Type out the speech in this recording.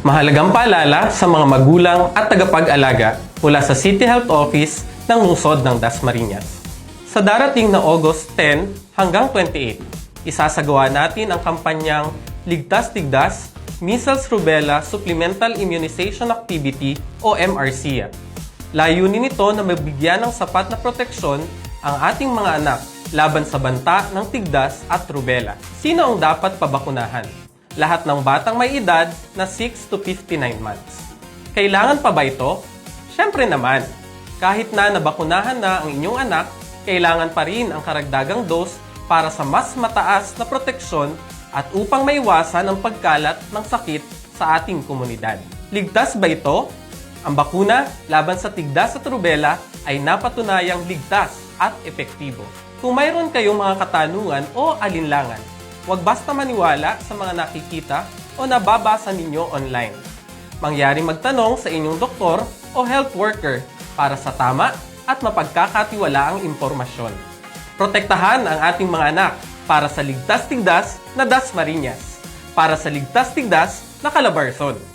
Mahalagang paalala sa mga magulang at tagapag-alaga mula sa City Health Office ng lungsod ng Dasmariñas. Sa darating na August 10 hanggang 28, isasagawa natin ang kampanyang Ligtas Tigdas Measles Rubella Supplemental Immunization Activity o MRCA. Layunin nito na mabigyan ng sapat na proteksyon ang ating mga anak laban sa banta ng tigdas at rubella. Sino ang dapat pabakunahan? Lahat ng batang may edad na 6 to 59 months. Kailangan pa ba ito? Siyempre naman. Kahit na nabakunahan na ang inyong anak, kailangan pa rin ang karagdagang dose para sa mas mataas na proteksyon at upang maiwasan ang pagkalat ng sakit sa ating komunidad. Ligtas ba ito? Ang bakuna laban sa tigdas at rubella ay napatunayang ligtas at epektibo. Kung mayroon kayong mga katanungan o alinlangan, huwag basta maniwala sa mga nakikita o nababasa ninyo online. Mangyaring magtanong sa inyong doktor o health worker para sa tama at mapagkakatiwalaang impormasyon. Protektahan ang ating mga anak para sa Ligtas Tigdas na Dasmariñas, para sa Ligtas Tigdas na Calabarzon.